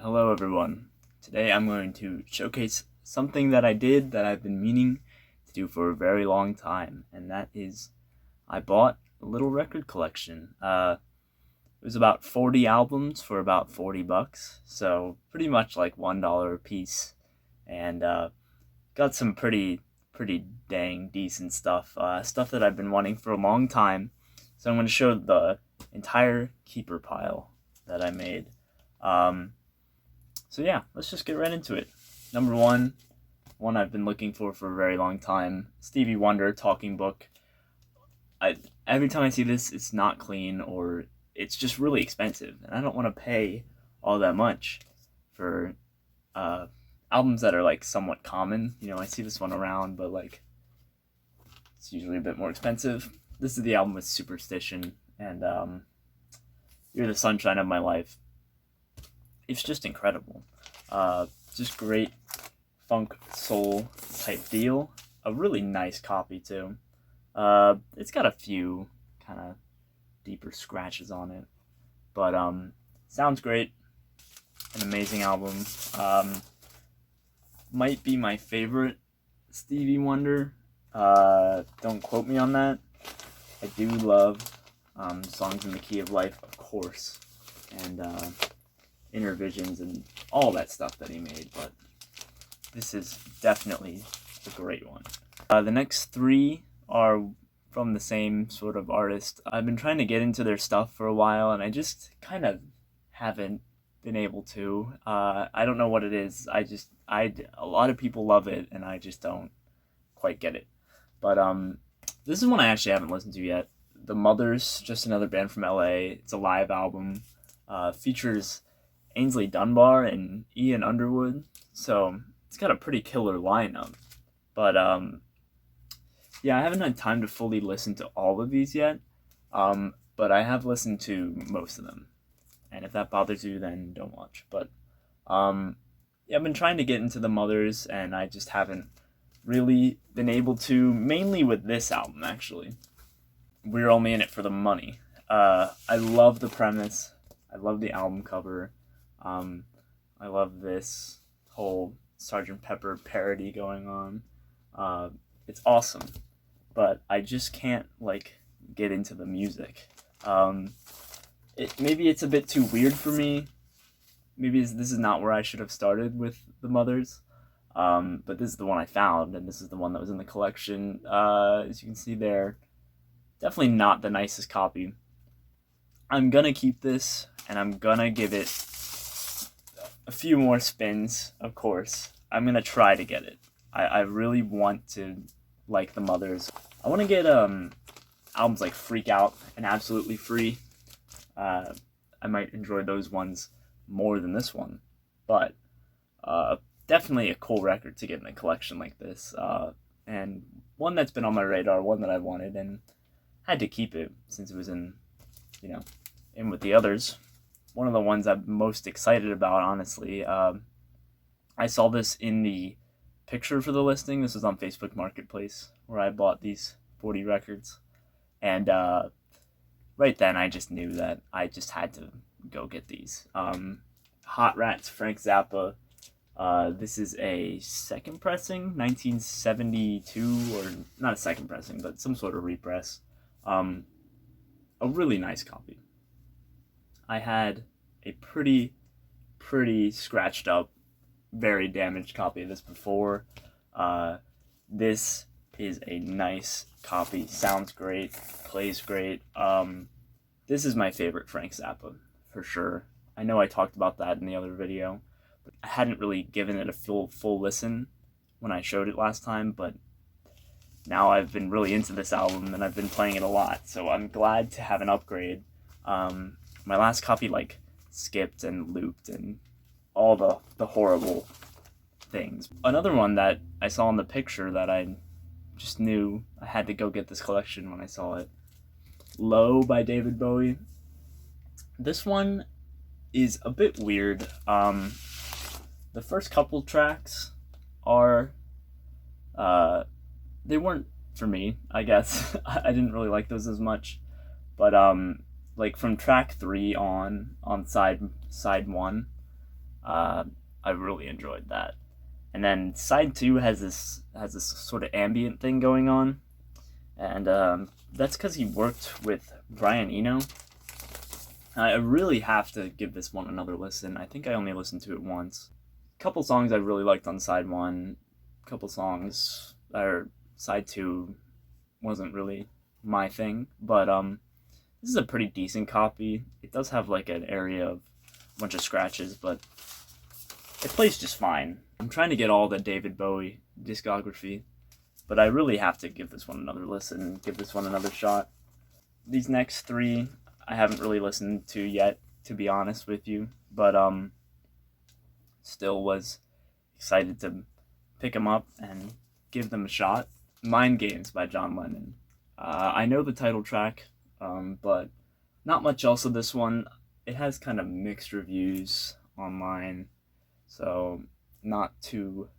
Hello everyone. Today I'm going to showcase something that I did that I've been meaning to do for a very long time, and that is I bought a little record collection. It was about 40 albums for about $40, so pretty much like $1 a piece, and got some pretty dang decent stuff. Stuff that I've been wanting for a long time. So I'm going to show the entire keeper pile that I made. So yeah, let's just get right into it. Number one I've been looking for a very long time, Stevie Wonder Talking Book. Every time I see this, it's not clean or it's just really expensive, and I don't want to pay all that much for albums that are like somewhat common. You know, I see this one around, but like it's usually a bit more expensive. This is the album with Superstition, and You're the Sunshine of My Life. It's just incredible. Just great funk soul type deal. A really nice copy too. It's got a few kind of deeper scratches on it, but sounds great. An amazing album. Might be my favorite Stevie Wonder. Don't quote me on that. I do love Songs in the Key of Life, of course, and Inner Visions and all that stuff that he made, but this is definitely a great one. The next three are from the same sort of artist. I've been trying to get into their stuff for a while, and I just kind of haven't been able to. I don't know what it is. A lot of people love it, and I just don't quite get it. But this is one I actually haven't listened to yet. The Mothers, just another band from LA. It's a live album. Features Ainsley Dunbar and Ian Underwood, so it's got a pretty killer lineup. But yeah, I haven't had time to fully listen to all of these yet, but I have listened to most of them, and if that bothers you, then don't watch. But yeah, I've been trying to get into the Mothers, and I just haven't really been able to, mainly with this album, actually. We're Only in It for the Money. I love the premise. I love the album cover. I love this whole Sgt. Pepper parody going on. It's awesome, but I just can't like get into the music. Maybe it's a bit too weird for me. Maybe this is not where I should have started with the Mothers. But this is the one I found, and this is the one that was in the collection. As you can see there, definitely not the nicest copy. I'm gonna keep this, and I'm gonna give it a few more spins, of course. I'm gonna try to get it. I really want to like the Mothers. I want to get albums like Freak Out and Absolutely Free. I might enjoy those ones more than this one, but definitely a cool record to get in a collection like this, and one that's been on my radar, one that I wanted, and had to keep it since it was in with the others. One of the ones I'm most excited about, honestly. I saw this in the picture for the listing. This was on Facebook Marketplace, where I bought these 40 records, and right then I just knew that I just had to go get these. Hot Rats, Frank Zappa. This is a second pressing, 1972, or not a second pressing, but some sort of repress. A really nice copy. I had a pretty scratched up, very damaged copy of this before. This is a nice copy. Sounds great, plays great. This is my favorite Frank Zappa, for sure. I know I talked about that in the other video. I hadn't really given it a full listen when I showed it last time, but now I've been really into this album and I've been playing it a lot, so I'm glad to have an upgrade. My last copy like skipped and looped and all the horrible things. Another one that I saw in the picture that I just knew I had to go get this collection when I saw it. Low by David Bowie. This one is a bit weird. The first couple tracks are they weren't for me, I guess. I didn't really like those as much, but like from track 3 on side 1, Uh, I really enjoyed that. And then side two has this sort of ambient thing going on, and that's because he worked with Brian Eno. I really have to give this one another listen. I think I only listened to it once. A couple songs I really liked on side one. A couple songs or side two wasn't really my thing, but this is a pretty decent copy. It does have like an area of a bunch of scratches, but it plays just fine. I'm trying to get all the David Bowie discography, but I really have to give this one another listen, give this one another shot. These next three I haven't really listened to yet, to be honest with you, but still was excited to pick them up and give them a shot. Mind Games by John Lennon. I know the title track, but not much else of this one. It has kind of mixed reviews online, so not too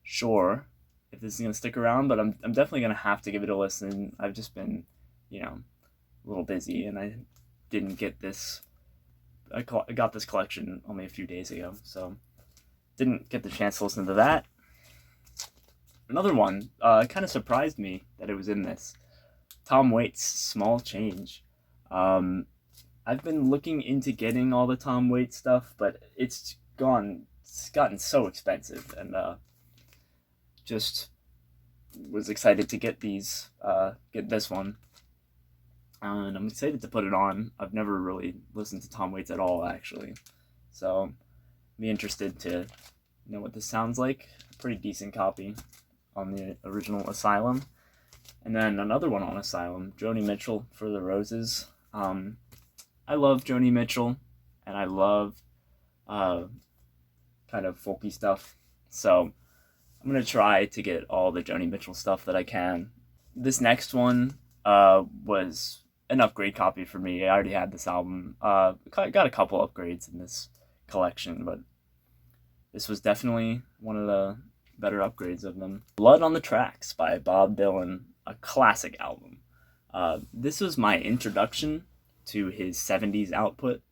sure if this is going to stick around, but I'm definitely going to have to give it a listen. I've just been, a little busy, and I didn't get this. I got this collection only a few days ago, so didn't get the chance to listen to that. Another one kind of surprised me that it was in this. Tom Waits' Small Change. I've been looking into getting all the Tom Waits stuff, but it's gotten so expensive, and just was excited to get this one. And I'm excited to put it on. I've never really listened to Tom Waits at all, actually. So, be interested to know what this sounds like. Pretty decent copy on the original Asylum. And then another one on Asylum, Joni Mitchell, For the Roses. I love Joni Mitchell, and I love kind of folky stuff. So, I'm going to try to get all the Joni Mitchell stuff that I can. This next one was an upgrade copy for me. I already had this album. Got a couple upgrades in this collection, but this was definitely one of the better upgrades of them. Blood on the Tracks by Bob Dylan, a classic album. This was my introduction to his 70s output.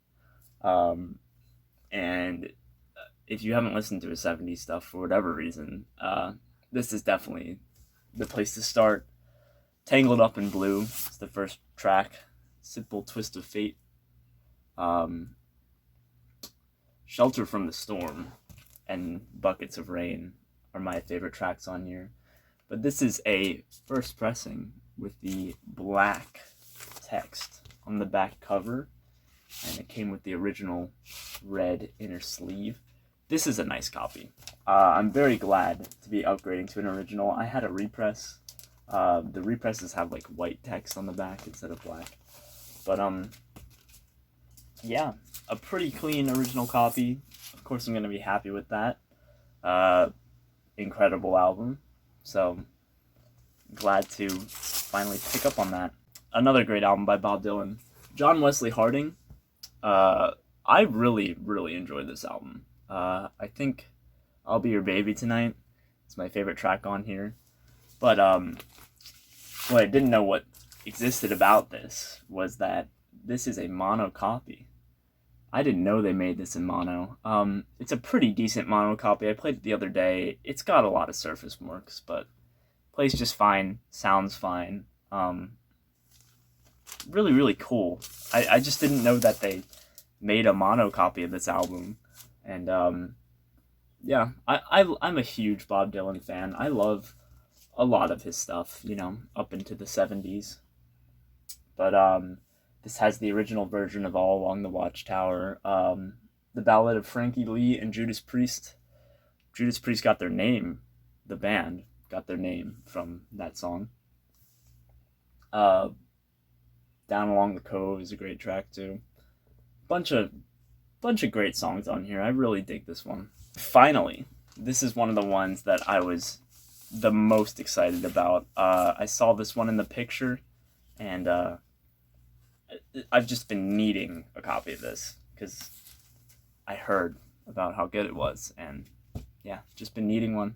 And if you haven't listened to his 70s stuff for whatever reason, this is definitely the place to start. Tangled Up in Blue is the first track. Simple Twist of Fate. Shelter from the Storm and Buckets of Rain are my favorite tracks on here. But this is a first pressing with the black text on the back cover, and it came with the original red inner sleeve. This is a nice copy. I'm very glad to be upgrading to an original. I had a repress. The represses have like white text on the back instead of black. But yeah, a pretty clean original copy. Of course I'm gonna be happy with that. Incredible album. So glad to finally pick up on that. Another great album by Bob Dylan. John Wesley Harding. I really, really enjoyed this album. I think I'll Be Your Baby Tonight. It's my favorite track on here. But what I didn't know what existed about this was that this is a mono copy. I didn't know they made this in mono. It's a pretty decent mono copy. I played it the other day. It's got a lot of surface marks, but plays just fine, sounds fine. Really, really cool. I just didn't know that they made a mono copy of this album. And yeah, I'm a huge Bob Dylan fan. I love a lot of his stuff, up into the 70s. But this has the original version of All Along the Watchtower, the Ballad of Frankie Lee and Judas Priest. Judas Priest got their name, the band got their name from that song. Down Along the Cove is a great track too. Bunch of great songs on here. I really dig this one. Finally, this is one of the ones that I was the most excited about. I saw this one in the picture, and I've just been needing a copy of this because I heard about how good it was, and yeah, just been needing one.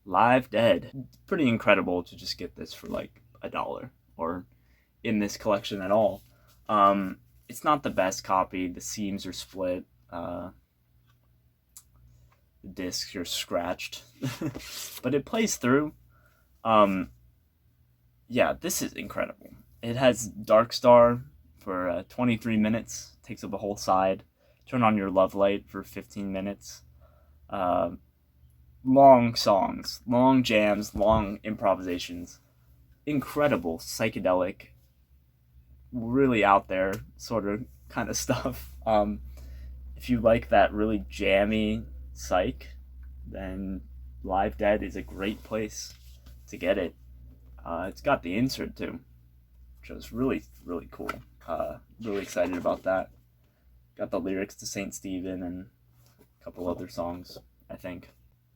Live Dead. Pretty incredible to just get this for like $1 or in this collection at all. It's not the best copy. The seams are split. the discs are scratched, but it plays through. Yeah, this is incredible. It has Dark Star for 23 minutes, takes up a whole side. Turn on your love light for 15 minutes. Uh, Long songs, long jams, long improvisations. Incredible psychedelic, really out there sort of kind of stuff. If you like that really jammy psych, then Live Dead is a great place to get it. It's got the insert too, which was really, really cool. Really excited about that. Got the lyrics to Saint Stephen and a couple other songs, I think.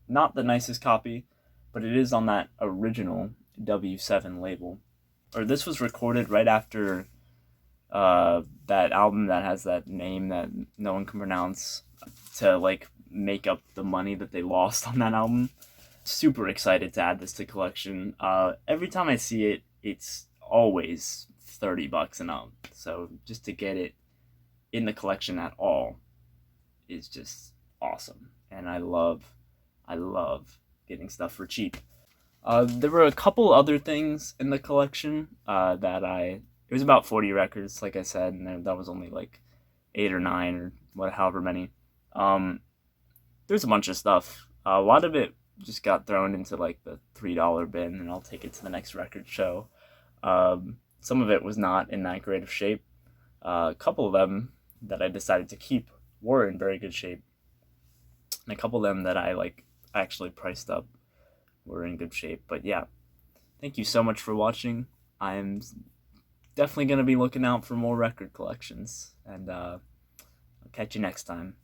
Not the nicest copy, but it is on that original W7 label. Or this was recorded right after that album that has that name that no one can pronounce, to like make up the money that they lost on that album. Super excited to add this to collection. Every time I see it, it's always $30 and up. So just to get it in the collection at all is just awesome. And I love getting stuff for cheap. There were a couple other things in the collection it was about 40 records, like I said, and that was only like 8 or 9 or however many. There's a bunch of stuff. A lot of it just got thrown into like the $3 bin, and I'll take it to the next record show. Some of it was not in that great of shape. A couple of them that I decided to keep were in very good shape, and a couple of them that I actually priced up were in good shape. But yeah, thank you so much for watching. I'm definitely going to be looking out for more record collections, and I'll catch you next time.